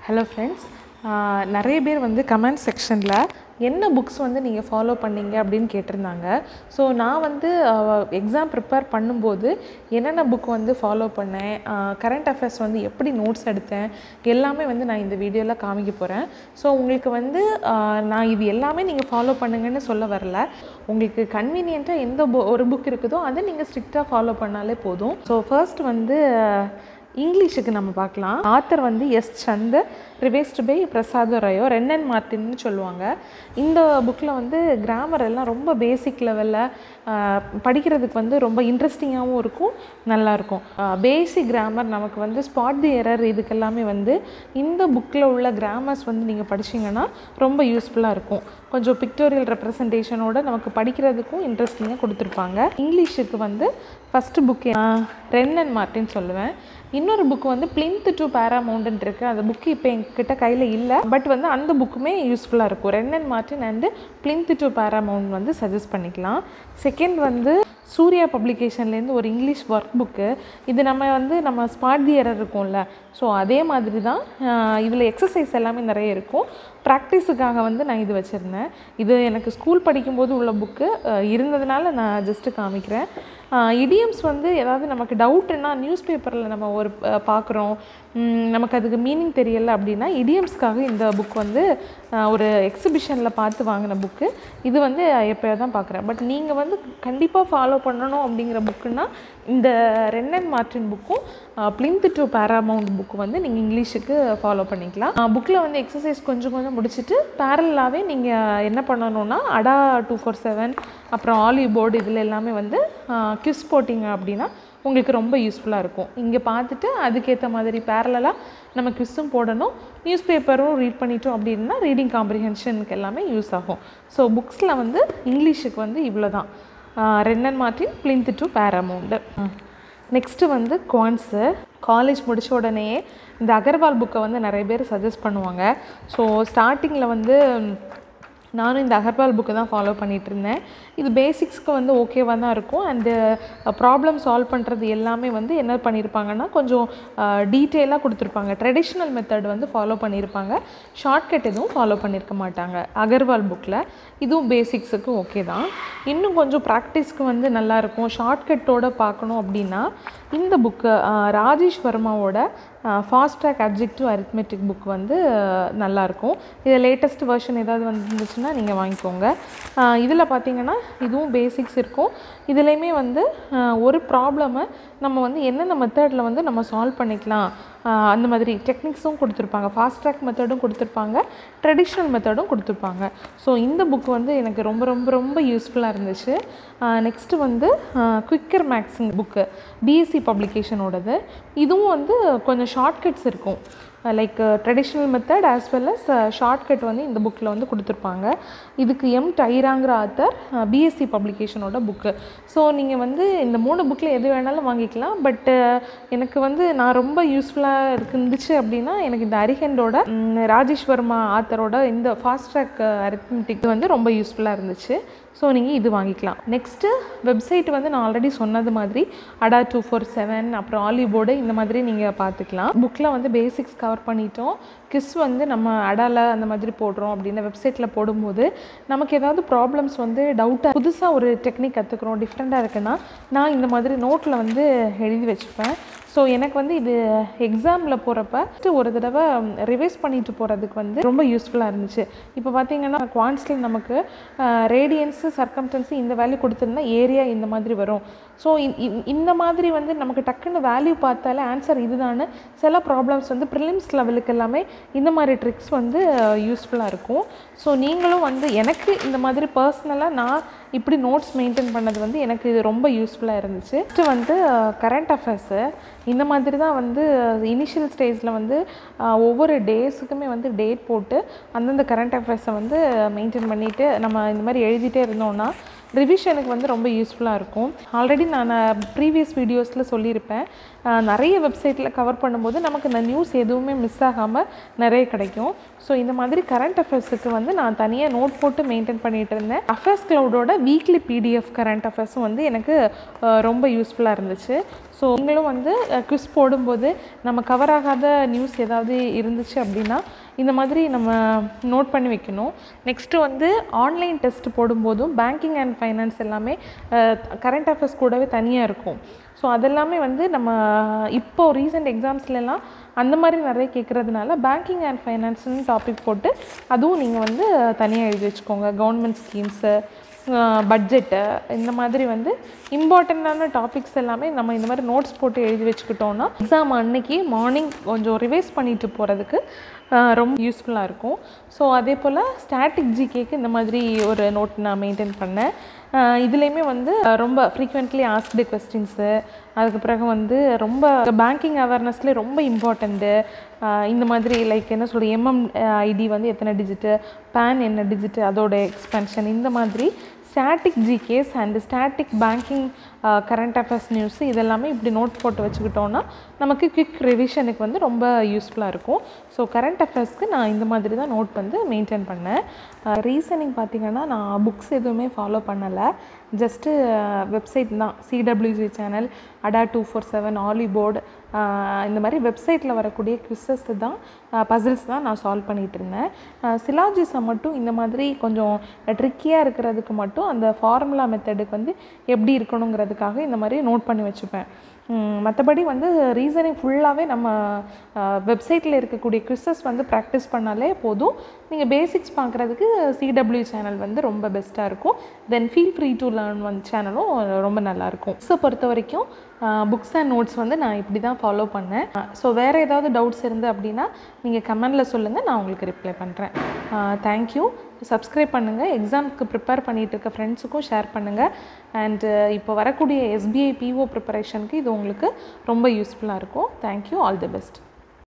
Hello friends, நிறைய பேர் வந்து கமெண்ட் செக்ஷனில் என்ன புக்ஸ் வந்து நீங்கள் ஃபாலோ பண்ணீங்க அப்படின்னு கேட்டிருந்தாங்க. ஸோ நான் வந்து எக்ஸாம் ப்ரிப்பேர் பண்ணும்போது என்னென்ன புக் வந்து ஃபாலோ பண்ணேன், கரண்ட் அஃபேர்ஸ் வந்து எப்படி நோட்ஸ் எடுத்தேன், எல்லாமே வந்து நான் இந்த வீடியோவில் காமிக்க போகிறேன். ஸோ உங்களுக்கு வந்து நான் இது எல்லாமே நீங்கள் ஃபாலோ பண்ணுங்கன்னு சொல்ல வரல. உங்களுக்கு கன்வீனியண்ட்டாக எந்த ஒரு புக் இருக்குதோ அதை நீங்கள் ஸ்ட்ரிக்டாக ஃபாலோ பண்ணாலே போதும். ஸோ ஃபர்ஸ்ட் வந்து இங்கிலீஷுக்கு நம்ம பார்க்கலாம். ஆத்தர் வந்து S Chander, revised by Prasad Rao, Wren and மார்ட்டின்னு சொல்லுவாங்க. இந்த புக்கில் வந்து கிராமர் எல்லாம் ரொம்ப பேசிக் லெவலில் படிக்கிறதுக்கு வந்து ரொம்ப இன்ட்ரெஸ்டிங்காகவும் இருக்கும், நல்லாயிருக்கும். பேசிக் கிராமர் நமக்கு வந்து ஸ்பாட் தி எரர் இதுக்கெல்லாமே வந்து இந்த புக்கில் உள்ள கிராமர்ஸ் வந்து நீங்கள் படிச்சிங்கன்னா ரொம்ப யூஸ்ஃபுல்லாக இருக்கும். கொஞ்சம் பிக்டோரியல் ரெப்ரசன்டேஷனோட நமக்கு படிக்கிறதுக்கும் இன்ட்ரெஸ்டிங்காக கொடுத்துருப்பாங்க. இங்கிலீஷுக்கு வந்து ஃபஸ்ட்டு புக்கு ரென் அண்ட் மார்ட்டின் சொல்லுவேன். இன்னொரு புக்கு வந்து பிளின்த் டு பேராமவுண்ட்னு இருக்குது. அந்த புக்கு இப்போ எங்ககிட்ட கையில் இல்லை, பட் வந்து அந்த புக்குமே யூஸ்ஃபுல்லாக இருக்கும். Wren and Martin and plinth to paramount வந்து சஜஸ்ட் பண்ணிக்கலாம். செகண்ட் வந்து சூர்யா பப்ளிகேஷன்லேருந்து ஒரு இங்கிலீஷ் ஒர்க் புக்கு. இது நம்ம ஸ்பாட் தி எரர் இருக்கும்ல, ஸோ அதே மாதிரி தான் இதில் எக்ஸசைஸ் எல்லாமே நிறைய இருக்கும். ப்ராக்டிஸுக்காக வந்து நான் இது வச்சுருந்தேன். இது எனக்கு ஸ்கூல் படிக்கும்போது உள்ள புக்கு இருந்ததுனால நான் ஜஸ்ட்டு காமிக்கிறேன். இடியம்ஸ் வந்து ஏதாவது நமக்கு டவுட்டுன்னா நியூஸ் பேப்பரில் நம்ம ஒரு பார்க்குறோம், நமக்கு அதுக்கு மீனிங் தெரியலை அப்படின்னா இடியம்ஸ்க்காக இந்த புக் வந்து ஒரு எக்ஸிபிஷனில் பார்த்து வாங்கின புக்கு. இது வந்து எப்போயோ தான் பார்க்குறேன். பட் நீங்கள் வந்து கண்டிப்பாக ஃபாலோ பண்ணணும் அப்படிங்கிற புக்குன்னா இந்த ரென் அண்ட் மார்ட்டின் புக்கும் பிளின்த் டு பேராமவுண்ட் புக்கு வந்து நீங்கள் இங்கிலீஷுக்கு ஃபாலோ பண்ணிக்கலாம். புக்கில் வந்து எக்ஸசைஸ் கொஞ்சம் முடிச்சுட்டு பேரலாகவே நீங்கள் என்ன பண்ணணுன்னா அடா 247 அப்புறம் ஆலிவ் போர்டு இதில் எல்லாமே வந்து கிஸ் போட்டிங்க அப்படின்னா உங்களுக்கு ரொம்ப யூஸ்ஃபுல்லாக இருக்கும். இங்கே பார்த்துட்டு அதுக்கேற்ற மாதிரி பேரலாக நம்ம கிஸ்ஸும் போடணும், நியூஸ் பேப்பரும் ரீட் பண்ணிட்டோம் அப்படின்னா ரீடிங் காம்ப்ரிஹென்ஷனுக்கு எல்லாமே யூஸ் ஆகும். ஸோ புக்ஸில் வந்து இங்கிலீஷுக்கு வந்து இவ்வளோ தான், Wren and Martin, plinth to paramount. Next வந்து குவான்ஸு. காலேஜ் முடித்த உடனேயே இந்த அகர்வால் புக்கை வந்து நிறைய பேர் சஜஸ்ட் பண்ணுவாங்க. ஸோ ஸ்டார்டிங்கில் வந்து நானும் இந்த அகர்வால் புக்கை தான் ஃபாலோ பண்ணிகிட்ருந்தேன். இது பேசிக்ஸ்க்கு வந்து ஓகேவாக தான் இருக்கும். அண்டு ப்ராப்ளம் சால்வ் பண்ணுறது எல்லாமே வந்து என்ன பண்ணியிருப்பாங்கன்னா கொஞ்சம் டீட்டெயிலாக கொடுத்துருப்பாங்க. ட்ரெடிஷ்னல் மெத்தட் வந்து ஃபாலோ பண்ணியிருப்பாங்க, ஷார்ட்கட் எதுவும் ஃபாலோ பண்ணியிருக்க மாட்டாங்க அகர்வால் புக்கில். இதுவும் பேசிக்ஸுக்கு ஓகே தான். இன்னும் கொஞ்சம் ப்ராக்டிஸ்க்கு வந்து நல்லாயிருக்கும், ஷார்ட்கட்டோடு பார்க்கணும் அப்படின்னா இந்த புக்கு ராஜேஷ் வர்மாவோட fast track objective arithmetic book வந்து நல்லாயிருக்கும். இது லேட்டஸ்ட் வெர்ஷன் ஏதாவது வந்துருந்துச்சுன்னா நீங்கள் வாங்கிக்கோங்க. இதில் பார்த்தீங்கன்னா இதுவும் பேசிக்ஸ் இருக்கும். இதுலேயுமே வந்து ஒரு ப்ராப்ளமை நம்ம வந்து என்னென்ன மெத்தடில் வந்து நம்ம சால்வ் பண்ணிக்கலாம் அந்த மாதிரி டெக்னிக்ஸும் கொடுத்துருப்பாங்க. ஃபாஸ்ட் ட்ராக் மெத்தடும் கொடுத்துருப்பாங்க, ட்ரெடிஷ்னல் மெத்தடும் கொடுத்துருப்பாங்க. ஸோ இந்த புக் வந்து எனக்கு ரொம்ப ரொம்ப ரொம்ப யூஸ்ஃபுல்லாக இருந்துச்சு. நெக்ஸ்ட்டு வந்து குவிக்கர் மேக்ஸிங் புக்கு, பிஎஸ்சி பப்ளிகேஷனோடது. இதுவும் வந்து கொஞ்சம் ஷார்ட்கட்ஸ் இருக்கும், like traditional method as well as shortcut வந்து இந்த புக்கில் வந்து கொடுத்துருப்பாங்க. இதுக்கு எம் டைராங்கிற ஆத்தர், பிஎஸ்சி பப்ளிகேஷனோட புக்கு. ஸோ நீங்கள் வந்து இந்த 3 புக்கில் எது வேணாலும் வாங்கிக்கலாம். பட் எனக்கு வந்து நான் ரொம்ப யூஸ்ஃபுல்லாக இருந்துச்சு அப்படின்னா எனக்கு இந்த அரிஹண்டோட ராஜேஷ் வர்மா ஆத்தரோட இந்த ஃபாஸ்ட் ட்ராக் அரித்மெட்டிக் வந்து ரொம்ப யூஸ்ஃபுல்லாக இருந்துச்சு. ஸோ நீங்கள் இது வாங்கிக்கலாம். நெக்ஸ்ட்டு வெப்சைட் வந்து நான் ஆல்ரெடி சொன்னது மாதிரி அடா 247 அப்புறம் ஆலிவ் போர்டு இந்த மாதிரி நீங்கள் பார்த்துக்கலாம். புக்கில் வந்து பேசிக்ஸ் கவர் பண்ணிட்டோம். கிஸ் வந்து நம்ம அடால அந்த மாதிரி போடுறோம் அப்படின்னா வெப்சைட்டில் போடும்போது நமக்கு ஏதாவது ப்ராப்ளம்ஸ் வந்து டவுட்டாக புதுசாக ஒரு டெக்னிக் கற்றுக்குறோம், டிஃப்ரெண்ட்டாக இருக்குன்னா நான் இந்த மாதிரி நோட்டில் வந்து எழுதி வச்சுப்பேன். ஸோ எனக்கு வந்து இது எக்ஸாமில் போகிறப்ப ஒரு தடவை ரிவைஸ் பண்ணிட்டு போகிறதுக்கு வந்து ரொம்ப யூஸ்ஃபுல்லாக இருந்துச்சு. இப்போ பார்த்தீங்கன்னா குவான்ஸில் நமக்கு ரேடியன்ஸு, சர்க்கம்டன்ஸு இந்த வேல்யூ கொடுத்துருந்தா ஏரியா இந்த மாதிரி வரும். ஸோ இந்த மாதிரி வந்து நமக்கு டக்குன்னு வேல்யூ பார்த்தாலே ஆன்சர் இதுதான்னு சில ப்ராப்ளம்ஸ் வந்து ப்ரிலிம்ஸ் லெவலுக்கு எல்லாமே இந்த மாதிரி ட்ரிக்ஸ் வந்து யூஸ்ஃபுல்லாக இருக்கும். ஸோ நீங்களும் வந்து எனக்கு இந்த மாதிரி பர்சனலாக நான் இப்படி நோட்ஸ் மெயின்டைன் பண்ணது வந்து எனக்கு இது ரொம்ப யூஸ்ஃபுல்லாக இருந்துச்சு. நெக்ஸ்ட்டு வந்து கரண்ட் அஃபேர்ஸு. இந்த மாதிரி தான் வந்து இனிஷியல் ஸ்டேஜில் வந்து ஒவ்வொரு டேஸுக்குமே வந்து டேட் போட்டு அந்தந்த கரண்ட் அஃபேர்ஸை வந்து மெயின்டைன் பண்ணிவிட்டு நம்ம இந்த மாதிரி எழுதிட்டே இருந்தோம்னா ரிவிஷனுக்கு வந்து ரொம்ப யூஸ்ஃபுல்லாக இருக்கும். ஆல்ரெடி நான் ப்ரீவியஸ் வீடியோஸில் சொல்லியிருப்பேன், நிறைய வெப்சைட்டில் கவர் பண்ணும்போது நமக்கு இந்த நியூஸ் எதுவுமே மிஸ் ஆகாமல் நிறைய கிடைக்கும். ஸோ இந்த மாதிரி கரண்ட் அஃபேர்ஸுக்கு வந்து நான் தனியாக நோட் போட்டு மெயின்டைன் பண்ணிகிட்டு இருந்தேன். அஃபேர்ஸ் க்ளவுடோட வீக்லி PDF கரண்ட் அஃபேர்ஸும் வந்து எனக்கு ரொம்ப யூஸ்ஃபுல்லாக இருந்துச்சு. ஸோ நீங்களும் வந்து குவிஸ் போடும்போது நம்ம கவர் ஆகாத நியூஸ் ஏதாவது இருந்துச்சு அப்படின்னா இந்த மாதிரி நம்ம நோட் பண்ணி வைக்கணும். நெக்ஸ்ட்டு வந்து ஆன்லைன் டெஸ்ட் போடும்போதும் பேங்கிங் அண்ட் ஃபைனான்ஸ் எல்லாமே கரண்ட் அஃபேர்ஸ் கூடவே தனியாக இருக்கும். ஸோ அதெல்லாமே வந்து நம்ம இப்போது ரீசெண்ட் எக்ஸாம்ஸ்லாம் அந்த மாதிரி நிறைய கேட்குறதுனால பேங்கிங் அண்ட் ஃபைனான்ஸ்னு டாபிக் போட்டு அதுவும் நீங்கள் வந்து தனியாக எழுதி வச்சுக்கோங்க. கவர்மெண்ட் ஸ்கீம்ஸு, பட்ஜெட்டு, இந்த மாதிரி வந்து இம்பார்ட்டண்ட்டான டாபிக்ஸ் எல்லாமே நம்ம இந்த மாதிரி நோட்ஸ் போட்டு எழுதி வச்சுக்கிட்டோன்னா எக்ஸாம் அன்னைக்கு மார்னிங் கொஞ்சம் ரிவைஸ் பண்ணிட்டு போகிறதுக்கு ரொம்ப யூஸ்ஃபுல்லாக இருக்கும். ஸோ அதே போல் ஸ்டாட்டிக் ஜிகேக்கு இந்த மாதிரி ஒரு நோட் நான் மெயின்டைன் பண்ணேன். இதுலேயுமே வந்து ரொம்ப ஃப்ரீக்வெண்ட்லி ஆஸ்க்டு கொஸ்டின்ஸு, அதுக்கு பிறகு வந்து ரொம்ப பேங்கிங் அவேர்னஸ்லேயே ரொம்ப இம்பார்ட்டண்ட்டு இந்த மாதிரி லைக் என்ன சொல்கிறது, MMID வந்து எத்தனை டிஜிட்டு, PAN என்ன டிஜிட்டு, அதோட எக்ஸ்பென்ஷன், இந்த மாதிரி static GK's and static banking current affairs news இதெல்லாமே இப்படி நோட் போட்டு வச்சுக்கிட்டோன்னா நமக்கு குவிக் ரிவிஷனுக்கு வந்து ரொம்ப யூஸ்ஃபுல்லாக இருக்கும். ஸோ கரண்ட் அஃபேர்ஸ்க்கு நான் இந்த மாதிரி தான் நோட் வந்து மெயின்டைன் பண்ணேன். ரீசனிங் பார்த்திங்கன்னா நான் புக்ஸ் எதுவுமே ஃபாலோ பண்ணலை. ஜஸ்ட்டு வெப்சைட் தான், CWG சேனல், ADA 247, ஆலிபோர்டு, இந்த மாதிரி வெப்சைட்டில் வரக்கூடிய குவிஸஸ் தான், பசில்ஸ் தான் நான் சால்வ் பண்ணிகிட்டு இருந்தேன். சிலாஜிஸை மட்டும் இந்த மாதிரி கொஞ்சம் ட்ரிக்கியாக இருக்கிறதுக்கு மட்டும் அந்த ஃபார்முலா மெத்தடுக்கு வந்து எப்படி இருக்கணுங்கிறதுக்காக இந்த மாதிரி நோட் பண்ணி வச்சுப்பேன். மற்றபடி வந்து ரீசனிங் ஃபுல்லாகவே நம்ம வெப்சைட்டில் இருக்கக்கூடிய குவிஸஸ் வந்து ப்ராக்டிஸ் பண்ணாலே போதும். நீங்கள் பேசிக்ஸ் பார்க்குறதுக்கு CW சேனல் வந்து ரொம்ப பெஸ்ட்டாக இருக்கும். தென் ஃபீல் ஃப்ரீ டு லேர்ன் சேனலும் ரொம்ப நல்லாயிருக்கும். புக்ஸை பொறுத்த வரைக்கும் புக்ஸ் அண்ட் நோட்ஸ் வந்து நான் இப்படி தான் ஃபாலோ பண்ணேன். ஸோ வேறு ஏதாவது டவுட்ஸ் இருந்து அப்படின்னா நீங்கள் கமெண்டில் சொல்லுங்கள், நான் உங்களுக்கு ரிப்ளை பண்ணுறேன். தேங்க்யூ. சப்ஸ்கிரைப் பண்ணுங்கள். எக்ஸாமுக்கு ப்ரிப்பேர் பண்ணிகிட்டு இருக்க ஃப்ரெண்ட்ஸுக்கும் ஷேர் பண்ணுங்கள். அண்டு இப்போ வரக்கூடிய SBI PO ப்ரிப்பரேஷனுக்கு இது உங்களுக்கு ரொம்ப யூஸ்ஃபுல்லாக இருக்கும். தேங்க்யூ. All the best.